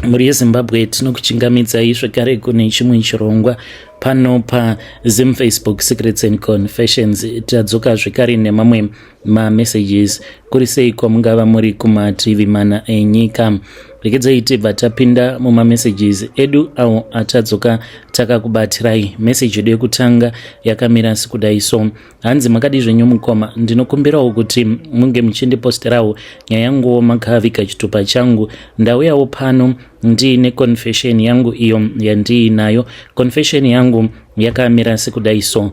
muri yeZimbabwe tinokuchingamidzai zvekare kune chimwe chirongwa pano paZimFacebook Secrets and Confessions. Tadzoka zvekare nemamwe mamessages kuri seiko mungava muri kumativi mana enyika. Rekedzai tibva tapinda mumamessages edu awo atadzoka takakubatirai. Message yedu yekutanga yakamira sekudai so: hanzi makadi zvenyu mukoma, ndinokumbirawo kuti munge muchindiposterawo nyaya yangu makavika chitupa changu. Ndauyawo pano ndiine confession yangu iyo yandiinayo. Confession yangu yakamira sekudai so: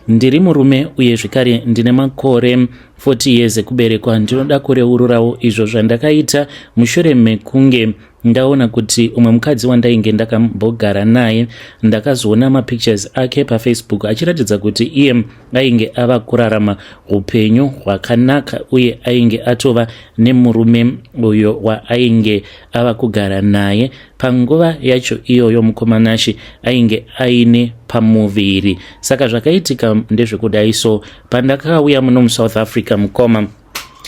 ndiri murume uye zvekare ndine makore 40 years ekuberekwa. Ndinoda kureururawo izvo zvandakaita mushure mekunge ndaona kuti umwe mukadzi wandainge ndakambogara naye ndakazoona mapictures ake paFacebook achiratidza kuti iye ainge ava kurarama upenyu hwakanaka uye ainge atova nemurume uyo waainge ava kugara naye. Panguva yacho iyoyo mukomanashi ainge aine pamuviri. Saka zvakaitika ndezvekudai so: pandakauya muno muSouth Africa mukoma,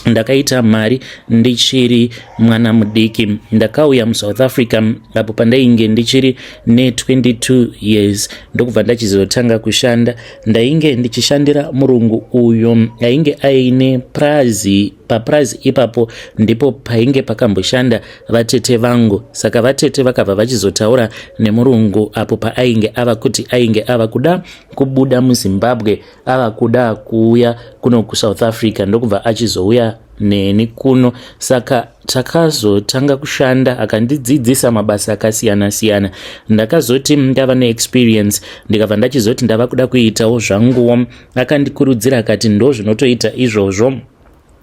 ndakaita mari ndichiri mwana mudiki. Ndakauya muSouth Africa apo pandainge ndichiri ne22 years ndokubva ndachizotanga kushanda. Ndainge ndichishandira murungu uyo ainge aine paprazi ipapo ndipo painge pakamboshanda vatete vangu. Saka vatete vakabva vachizotaura nemurungu apo paainge ava kuti ainge ava kuda kubuda muZimbabwe, ava kuda kuuya kuno kuSouth Africa ndokubva achizouya neni kuno. Saka takazotanga kushanda, akandidzidzisa mabasa akasiyana siyana. Ndakazoti ndava neexperience ndikabva ndachizoti ndava kuda kuitawo zvanguwo. Akandikurudzira akati ndo zvinotoita izvozvo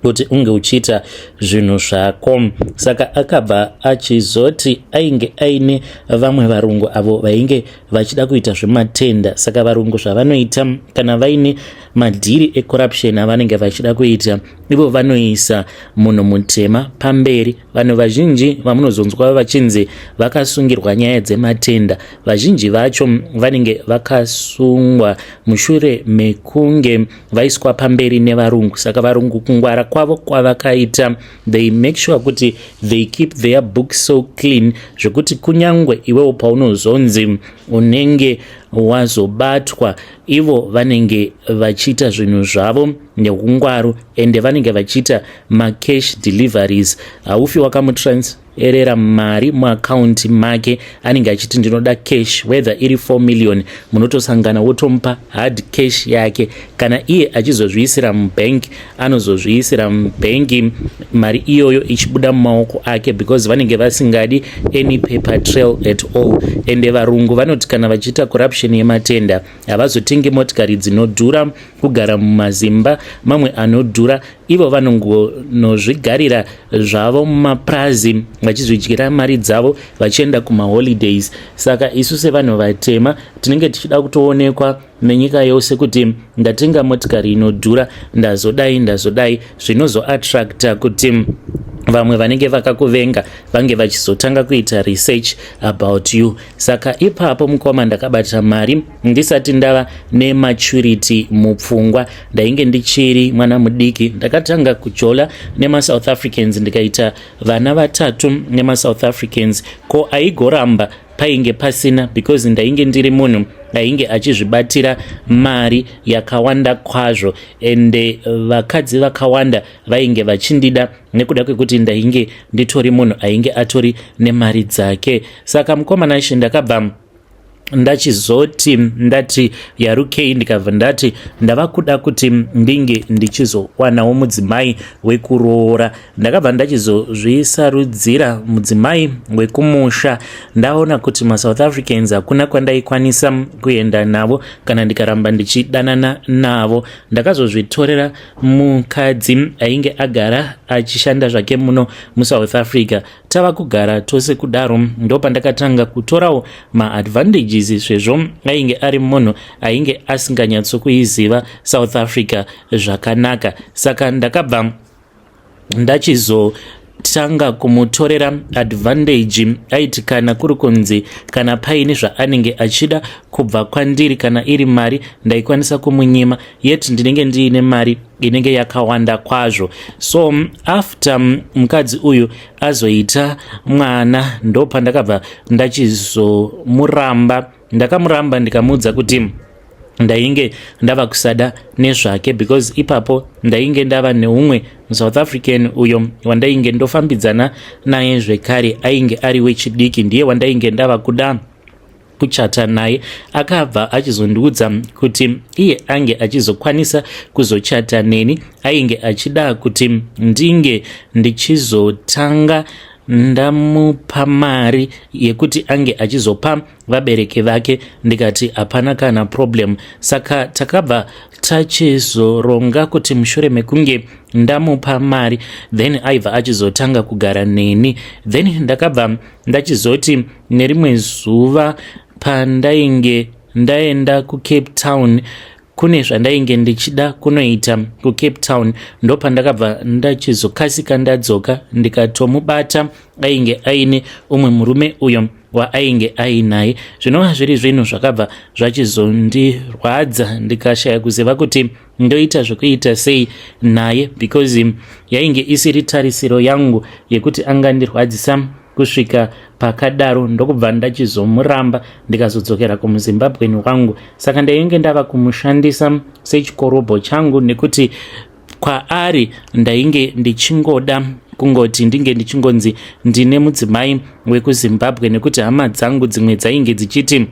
kuti unge uchiita zvinhu zvako. Saka akabva achizoti ainge aine vamwe varungu avo vainge vachida kuita zvematenda. Saka varungu zvavanoita kana vaine madhiri ecorruption avanenge vachida kuita, ivo vanoisa munhu mutema pamberi. Vanhu vazhinji vamunozonzwa vachinzi vakasungirwa nyaya dzematenda, vazhinji vacho vanenge vakasungwa mushure mekunge vaiswa pamberi nevarungu. Saka varungu kungwara kwavo kwavakaita, they make sure kuti they keep their books so clean zvekuti kunyangwe iwewo paunozonzi unenge wazobatwa, ivo vanenge vachiita zvinhu zvavo neungwaru ende vanenge vachiita macash deliveries. Haufi wakamutransferera mari muakaunti make, anenge achiti ndinoda cash, whether iri 4 million munotosangana wotomupa hard cash yake. Kana iye achizozviisira mubank, anozozviisira mubank mari iyoyo ichibuda mumaoko ake because vanenge vasingadi any paper trail at all. Ende varungu vanoti kana vachiita corruption yematenda havazotengi motikari dzinodhura kugara mumazimba mamwe anodhura. Ivo vanongonozvigarira zvavo mumaprazi vachizvidyira mari dzavo vachienda kumaholidays. Saka isu sevanhu vatema tinenge tichida kutoonekwa nenyika yose kuti ndatenga motikari inodhura, ndazodai zvinozoattracta kuti vamwe vanenge vakakuvenga vange vachizotanga kuita research about you. Saka ipapo mukoma ndakabata mari ndisati ndava nematurity mupfungwa. Ndainge ndichiri mwana mudiki, ndakatanga kujola nemaSouth Africans, ndikaita vana 3 nemaSouth Africans. Ko aigoramba painge pasina because ndainge ndiri munhu ainge achizvibatira mari yakawanda kwazvo ende vakadzi vakawanda vainge vachindida nekuda kwekuti ndainge nditori munhu ainge atori nemari dzake. Saka mukomana she ndakabva ndachizoti ndati yarukei, ndikabva ndati ndava kuda kuti ndinge ndichizowanawo mudzimai wekuroora. Ndakabva ndachizozvisarudzira mudzimai wekumusha. Ndaona kuti maSouth Africans hakuna kwandaikwanisa kuenda navo kana ndikaramba ndichidanana navo. Ndakazozvitorera mukadzi ainge agara achishanda zvake muno muSouth Africa. Tava kugara tose kudaro ndopandakatanga kutorawo maadvantages sezvo ainge ari munhu ainge asinganyatsokuiziva South Africa zvakanaka. Saka ndakabva ndakatanga kumutorera advantage aiti kana kuri kunzi kana paine zvaanenge achida kubva kwandiri kana iri mari ndaikwanisa kumunyima, yet ndinenge ndiine mari inenge yakawanda kwazvo. So after mukadzi uyu azoita mwana ndo pandakabva ndachizomuramba. Ndakamuramba ndikamuudza kuti ndainge ndava kusada nezvake, because ipapo ndainge ndava neumwe South African uyo wandainge ndofambidzana naye zvekare, ainge ari wechidiki, ndiye wandainge ndava kuda kuchata naye. Akabva achizondiudza kuti iye ange achizokwanisa kuzochata neni, ainge achida kuti ndinge ndichizotanga ndamupa mari yekuti ange achizopa vabereki vake. Ndikati hapana kana problem. Saka takabva tachizoronga kuti mushure mekunge ndamupa mari then aibva achizotanga kugara neni. Then ndakabva ndachizoti nerimwe zuva pandainge ndaenda kuCape Town, kune zvandainge ndichida kunoita kuCape Town, ndo pandakabva ndachizokasika ndadzoka ndikatomubata. Ainge aine umwe murume uyo waainge ainaye. Zvinova zviri zvinhu zvakabva zvachizondirwadza, ndikashaya kuziva kuti ndoita zvekuita sei naye, because yainge isiri tarisiro yangu yekuti angandirwadzisa kusvika pakadaro. Ndokubva ndachizomuramba ndikazodzokera kumuzimbabweni wangu. Saka ndainge ndava kumushandisa sechikorobho changu, nekuti kwaari ndainge ndichingoda kungoti ndinge ndichingonzi ndine mudzimai wekuZimbabwe, nekuti hama dzangu dzimwe dzainge dzichiti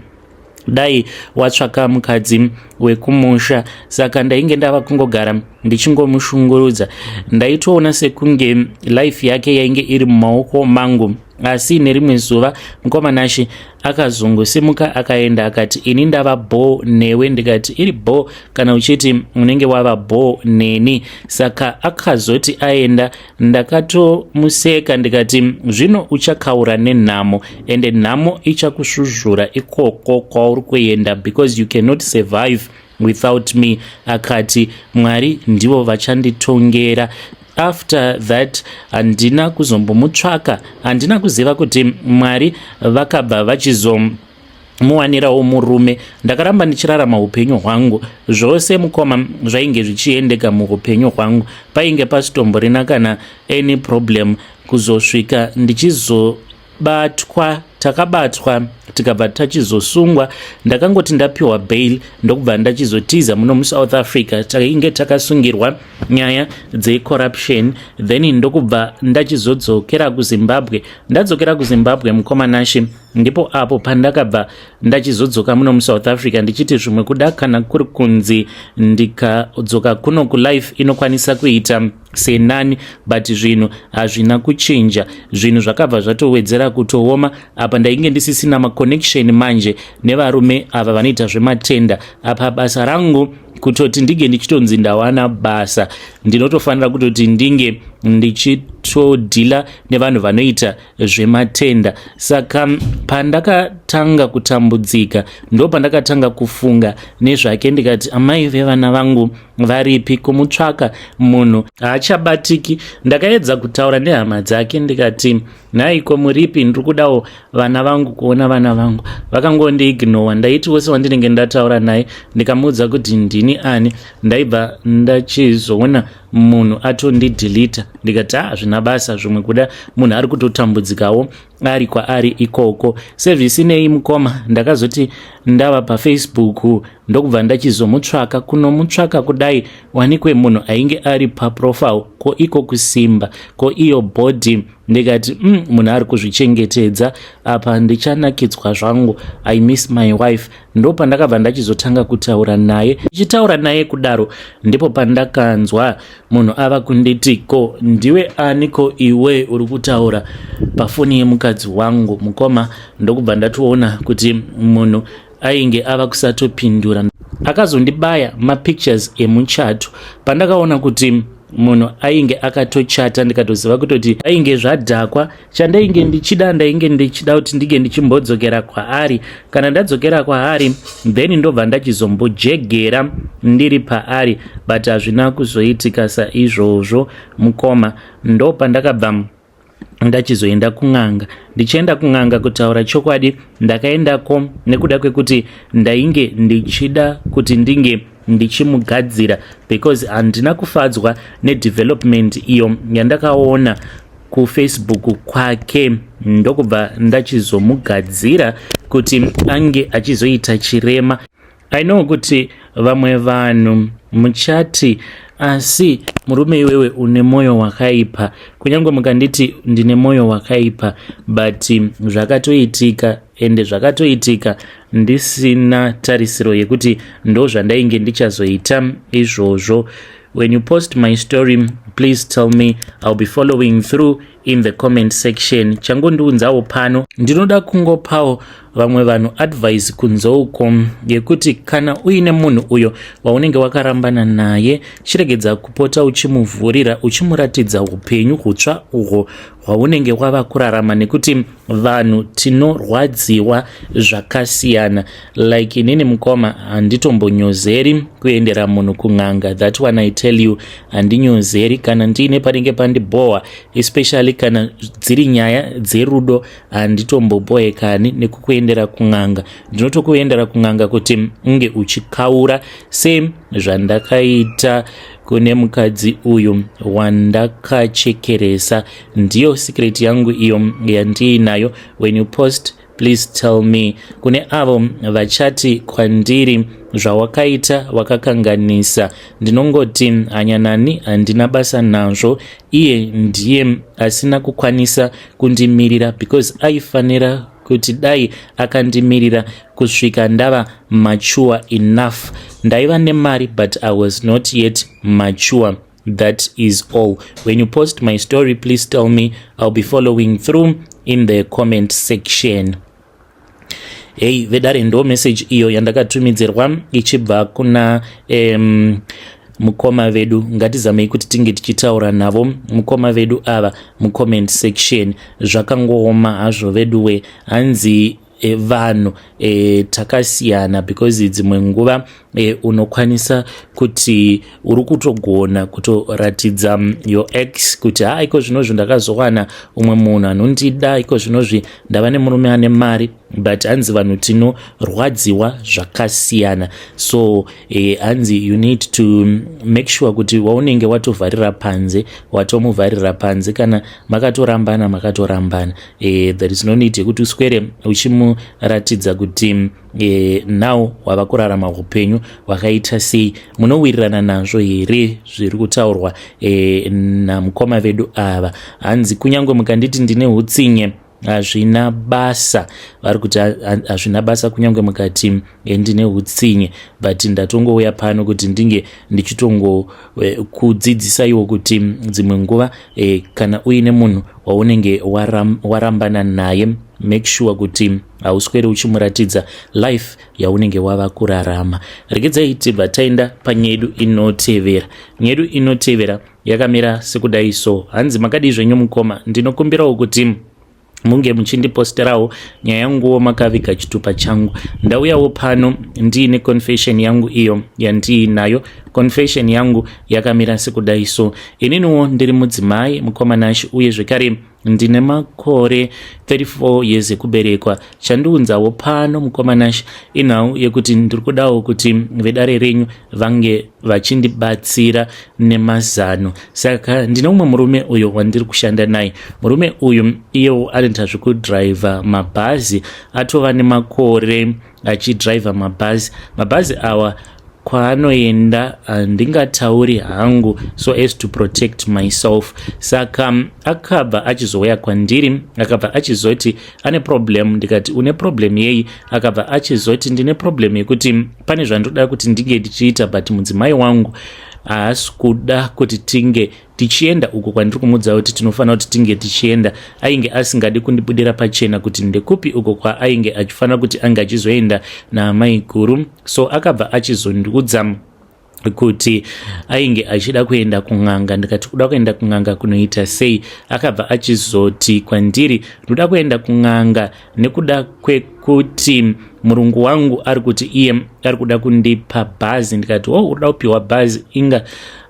dai watsvaka mukadzi wekumusha. Saka ndainge ndava kungogara ndichingomushungurudza. Ndaitoona sekunge life yake yainge iri mumaoko mangu. Asi nerimwe zuva mukomanashi akazongosimuka akaenda akati ini ndava bo newe. Ndikati iri bo kana uchiti unenge wava bo neni. Saka akazoti aenda, ndakatomuseka ndikati zvino uchakaura nenhamo, ende nhamo ichakusvuzvura ikoko kwauri kuenda, because you cannot survive without me. Akati Mwari ndivo vachanditongera. After that handina kuzombomutsvaka, handina kuziva kuti Mwari vakabva vachizomuwanirawo murume. Ndakaramba ndichirarama upenyu hwangu, zvose mukoma zvainge zvichiendeka muupenyu hwangu. Painge pasitomborina kana any problem kuzosvika ndichizobatwa. Takabatwa tikabva tachizosungwa. Ndakangoti ndapiwa bail ndokubva ndachizotiza muno muSouth Africa. Tainge takasungirwa nyaya dzecorruption, then ndokubva ndachizodzokera kuZimbabwe. Ndadzokera kuZimbabwe mukomanashi, ndipo apo pandakabva ndachizodzoka muno muSouth Africa ndichiti zvimwe kuda kana kuri kunzi ndikadzoka kuno kulife inokwanisa kuita senani, but zvinhu hazvina kuchinja. Zvinhu zvakabva zvatowedzera kutooma. Apa ndainge ndisisina maconnection manje nevarume ava vanoita zvematenda. Apa basa rangu kutoti ndige ndichitonzi ndawana basa, ndinotofanira kutoti ndinge ndichitodhila nevanhu vanoita zvematenda. Saka pandakatanga kutambudzika ndo pandakatanga kufunga nezvake. Ndikati amai vevana vangu varipi? Kumutsvaka munhu haachabatiki. Ndakaedza kutaura nehama dzake ndikati nhaiko muripi, ndiri kudawo vana vangu kuona vana vangu. Vakangondiignowa. Ndaiti wose wandinenge ndataura naye ndikamuudza kuti ndini ani. Ndaibva ndachizoona munhu atondidhilita. Ndikati hazvina basa, zvimwe kuda munhu ari kutotambudzikawo ari kwaari ikoko. Sevhisinei mukoma, ndakazoti ndava paFacebook ndokubva ndachizomutsvaka. Kunomutsvaka kudai wanikwe munhu ainge ari paprofile, ko iko kusimba, ko iyo body. Ndikati munhu ari kuzvichengetedza. Apa ndichanakidzwa zvangu, I miss my wife. Ndo pandakabva ndachizotanga kutaura naye. Ndichitaura naye kudaro ndipo pandakanzwa munhu ava kunditi, ko ndiwe aniko iwe uri kutaura pafoni yemukadzi wangu? Mukoma, ndokubva ndatoona kuti munhu ainge ava kusatopindura. Akazondibaya mapictures emuchato. Pandakaona kuti munhu ainge akatochata, ndikatoziva kutoti ainge zvadhakwa. Chandainge ndichida, ndainge ndichida kuti ndige ndichimbodzokera kwaari. Kana ndadzokera kwaari then ndobva ndachizombojegera ndiri paari, but hazvina kuzoitika saizvozvo mukoma. Ndo pandakabva ndachizoenda kun'anga. Ndichienda kun'anga kutaura chokwadi, ndakaendako nekuda kwekuti ndainge ndichida kuti ndinge ndichimugadzira because handina kufadzwa nedevelopment iyo yandakaona kuFacebook kwake, ndokubva ndachizomugadzira kuti ange achizoita chirema. I know kuti vamwe vanhu muchati asi murume iwewe une moyo wakaipa, kunyange mukanditi ndine moyo wakaipa, but zvakatoitika, ende zvakatoitika ndisina tarisiro yekuti ndo zvandainge ndichazoita izvozvo. When you post my story, please tell me. I'll be following through in the comment section. Changu ndiunzawo pano, ndinoda kungopawo vamwe vanhu advice kunzouko yekuti kana uine munhu uyo waunenge wakarambana naye, chiregedza kupota uchimuvhurira, uchimuratidza upenyu hutsva uhwo hwaunenge wava kurarama, nekuti vanhu tinorwadziwa zvakasiyana. Like inini mukoma handitombonyozeri kuendera munhu kun'anga. That one I tell you, handinyozeri kana ndiine panenge pandibohwa, especially kana dziri nyaya dzerudo, handitombobohekani nekukuendera kun'anga. Ndinotokuendera kun'anga kuti unge uchikaura same zvandakaita kune mukadzi uyu wandakachekeresa. Ndiyo secret yangu iyo yandiinayo. When you post, please tell me. Kune avo vachati kwandiri zvawakaita wakakanganisa, ndinongoti hanyanani handina basa nazvo, iye ndiye asina kukwanisa kundimirira because aifanira kuti dai akandimirira kusvika ndava mature enough. Ndaiva nemari but I was not yet mature. That is all. When you post my story, please tell me. I'll be following through in the comment section. Hey, vedare ndo message iyo yandakatumidzirwa ichibva kuna mukoma vedu. Ngatizamei kuti tinge tichitaura navo mukoma vedu ava mucomment section. Zvakangooma hazvo veduwe, hanzi vanhu takasiyana because dzimwe nguva unokwanisa kuti uri kutogona kutoratidza your ex kuti iko zvinozvi ndakazowana umwe munhu anondida, iko zvinozvi ndava nemurume ane mari, but hanzi vanhu tinorwadziwa zvakasiyana. So hanzi you need to make sure kuti waunenge watovharira panze watomuvharira panze. Kana makatorambana there is no need yekuti uswere uchimuratidza kuti now wava kurarama upenyu wakaita sei. Munowirirana nazvo here zviri kutaurwa namukoma vedu ava? Hanzi kunyange mukanditi ndine hutsinye hazvina basa, vari kuti hazvina basa kunyange mukati ndine hutsinye, but ndatongouya pano kuti ndinge ndichitongokudzidzisaiwo kuti dzimwe nguva kana uine munhu waunenge warambana naye, make sure kuti hauswere uchimuratidza life yaunenge wava kurarama. Regedzai tibva taenda panyedu inotevera. Nyedu inotevera yakamira sekudai so. Hanzi makadi zvenyu mukoma, ndinokumbirawo kuti munge muchindiposterawo nyaya yanguwo makaviga chitupa changu. Ndauyawo pano ndiine confession yangu iyo yandiinayo. Confession yangu yakamira sekudai so. Ininiwo ndiri mudzimai mukomanashi uye zvekare ndine makore 34 years ekuberekwa. Chandiunzawo pano mukomanashi inhau yekuti ndiri kudawo kuti vedare renyu vange vachindibatsira nemazano. Saka ndine umwe murume uyo wandiri kushanda naye. Murume uyu iyewo anoita zvekudhiraivha mabhazi, atova nemakore achidhiraivha mabhazi. Mabhazi awa kwaanoenda handingatauri hangu so as to protect myself. Saka akabva achizouya kwandiri akabva achizoti ane problem. Ndikati une problem yei? Akabva achizoti ndine problem yekuti pane zvandoda kuti ndinge ndichiita but mudzimai wangu haasi kuda kuti tinge tichienda uko kwandiri kumudza kuti tinofanira kuti tinge tichienda. Ainge asingadi kundibudira pachena kuti ndekupi uko kwaainge achifanira kuti anga achizoenda naamai guru. So akabva achizondiudza kuti ainge achida kuenda kun'anga. Ndikati kuda kuenda kun'anga kunoita sei? Akabva achizoti kwandiri ndoda kuenda kun'anga nekuda kwekuti murungu wangu ari kuti iye ari kuda kundipa bhazi. Ndikati unoda kupiwa bhazi? Inga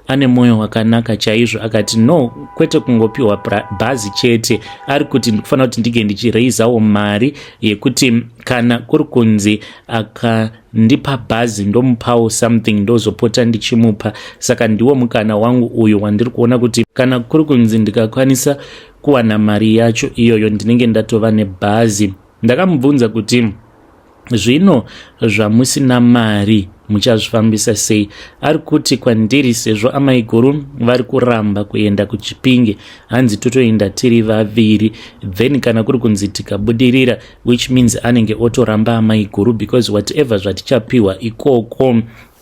ane mwoyo wakanaka chaizvo, akati no, kwete kungopiwa bhazi chete, ari kuti ndikufanira kuti ndige ndichiraisawo mari yekuti kana kuri kunzi akandipa bhazi ndomupawo something ndozopota ndichimupa. Saka ndiwo mukana wangu uyu wandiri kuona kuti kana kuri kunzi ndikakwanisa kuwana mari yacho iyoyo ndinenge ndatova nebhazi. Ndakamubvunza kuti zvino zvamusina mari muchazvifambisa sei? Ari kuti kwandiri, sezvo amai guru vari kuramba kuenda kuChipinge, hanzi totoenda tiri vaviri, then kana kuri kunzi tikabudirira, which means anenge otoramba amai guru, because whatever zvatichapiwa ikoko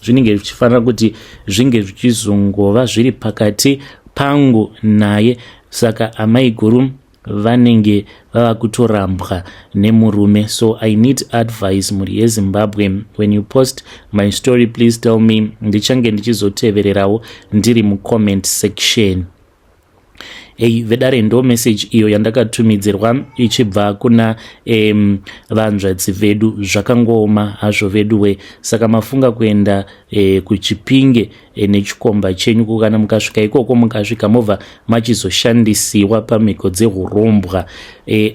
zvinenge zvichifanira kuti zvinge zvichizongova zviri pakati pangu naye. Saka amai guru vanenge vava kutorambwa nemurume. So I need advice muri yeZimbabwe. When you post my story, please tell me, ndichange ndichizotevererawo ndiri mucomment section. Vedare ndo message iyo yandakatumidzirwa ichibva kuna vanzvadzi vedu. Zvakangooma hazvo veduwe, saka mafunga kuenda kuChipinge nechikomba chenyu, kana mukasvika ikoko mukasvika movha machizoshandisiwa pamhiko dzehurombwa.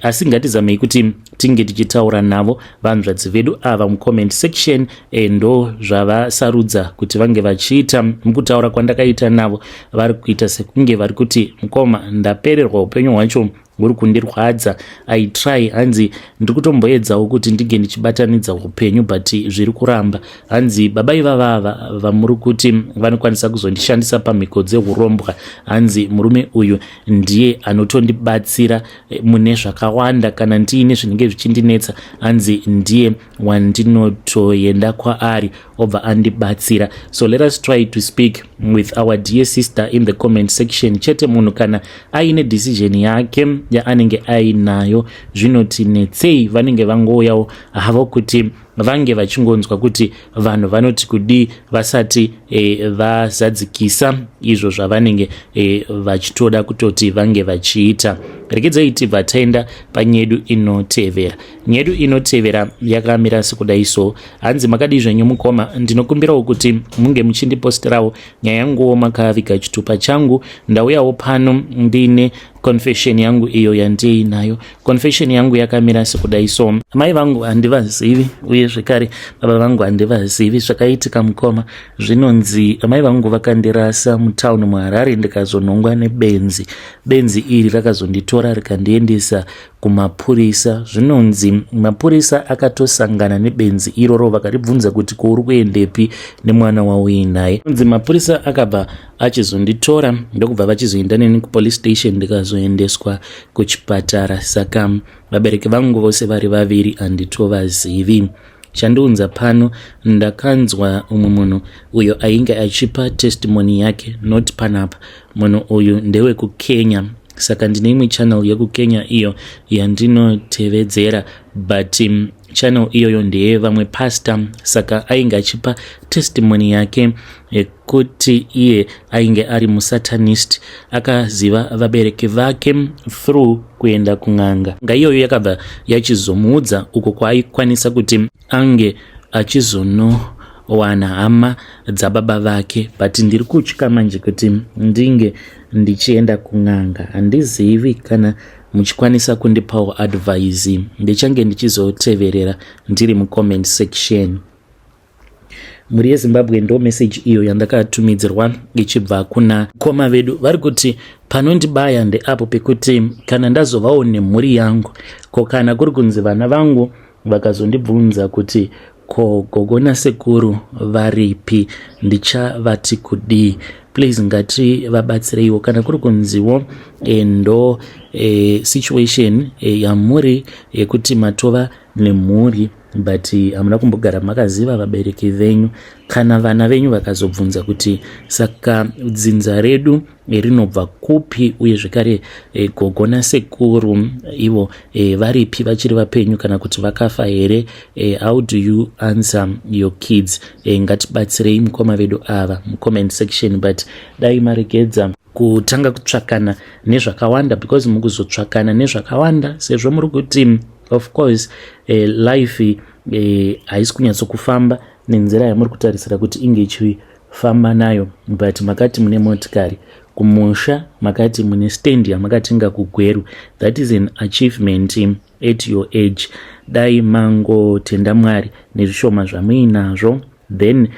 Asi ngatizamei kuti tinge tichitaura navo vanzvadzi vedu ava mucomment section. Ndo zvavasarudza kuti vange vachiita. Mukutaura kwandakaita navo vari kuita sekunge vari kuti mukoma, ndapererwa upenyu hwacho uri kundirwadza, I try, hanzi ndiri kutomboedzawo kuti ndige ndichibatanidza upenyu, but zviri kuramba. Hanzi baba ivava vamuri kuti vanokwanisa kuzondishandisa pamhiko dzehurombwa, hanzi murume uyu ndiye anotondibatsira mune zvakawanda. Kana ndiine zvinenge zvichindinetsa, hanzi ndiye wandinotoenda kwaari obva andibatsira. So let us try to speak with our dear sister in the comment section. Chete munhu kana aine decision yake yaanenge ainayo zvinotinetsei, vanenge vangouyawo havo kuti vange vachingonzwa kuti vanhu vanoti kudii vasati vazadzikisa izvo zvavanenge vachitoda kutoti vange vachiita. Regedzai tibva taenda panyedu inotevera. Nyedu inotevera yakamira sekudai so. Hanzi makadii zvenyu mukoma, ndinokumbirawo kuti munge muchindiposterawo nyaya yanguwo makaviga chitupa changu. Ndauyawo pano ndine confession yangu iyo yandiinayo. Confession yangu yakamira sekudai so. Mai vangu handivazivi, uye zvekare baba vangu handivazivi zvakaitika mukoma. Zvinonzi mai vangu vakandirasa mutauni muHarare ndikazonongwa nebenzi. Benzi iri rakazonditora rikandiendesa kumapurisa. Zvinonzi mapurisa akatosangana nebenzi iroro vakaribvunza kuti kouri kuendepi nemwana wauinaye. Zvinonzi mapurisa akabva achizonditora ndokubva vachizoenda neni kupolice station ndikazoendeswa kuchipatara. Saka vabereki vangu vose vari vaviri handitovazivi. Chandiunza pano, ndakanzwa umwe munhu uyo ainge achipa testimony yake, not panapa. Munhu uyu ndewe kuKenya, saka ndine imwe channel yekuKenya iyo yandinotevedzera, but channel iyoyo ndeye vamwe pastor. Saka ainge achipa testimony yake yekuti iye ainge ari musatanist, akaziva vabereki vake through kuenda kun'anga. Nga iyoyo yakabva yachizomuudza uko kwaaikwanisa kuti ange achizonowana hama dzababa vake, but ndiri kutya manje kuti ndinge ndichienda kun'anga. Handizivi kana muchikwanisa kundipawo advice, ndichange ndichizoteverera ndiri mucomment section. Muri yeZimbabwe ndo message iyo yandakatumidzirwa ichibva kuna koma vedu. Vari kuti panondibaya ndeapo pekuti kana ndazovawo nemhuri yangu, ko kana kuri kunzi vana vangu vakazondibvunza kuti ko gogo nasekuru varipi, ndichavati kudii? Please ngativabatsireiwo. Kana kuri kunziwo ndo situation yamuri yekuti matova nemhuri, but hamuna kumbogara makaziva vabereki venyu. Kana vana venyu vakazobvunza kuti saka dzinza redu rinobva kupi, uye zvekare gogo nasekuru ivo varipi, vachiri vapenyu kana kuti vakafa here? How do you answer your kids? Ngatibatsirei mukoma vedu ava mucomment section. But dai maregedza kutanga kutsvakana nezvakawanda, because mukuzotsvakana nezvakawanda sezvo muri kuti of course life haisi kunyatsokufamba nenzira yamuri kutarisira kuti inge ichifamba munofamba nayo, but makati mune motikari. Kumusha makati mune stand yamakatenga kugweru. That is an achievement at your age. Dai mangotenda Mwari nezvishoma zvamuinazvo, then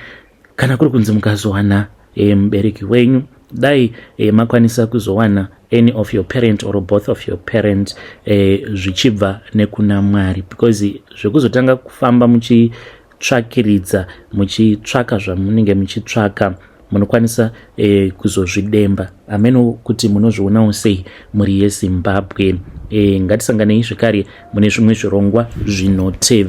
kana kuri kunzi mukazowana mubereki wenyu, dai makwanisa kuzowana any of your parent or both of your parents zvichibva nekuna Mwari, because zvekuzotanga kufamba muchitsvakiridza muchitsvaka zvamunenge muchitsvaka munokwanisa kuzozvidemba. Ameno kuti munozvionawo sei muri yeZimbabwe. Ngatisanganei zvekare mune zvimwe zvirongwa zvinotevera.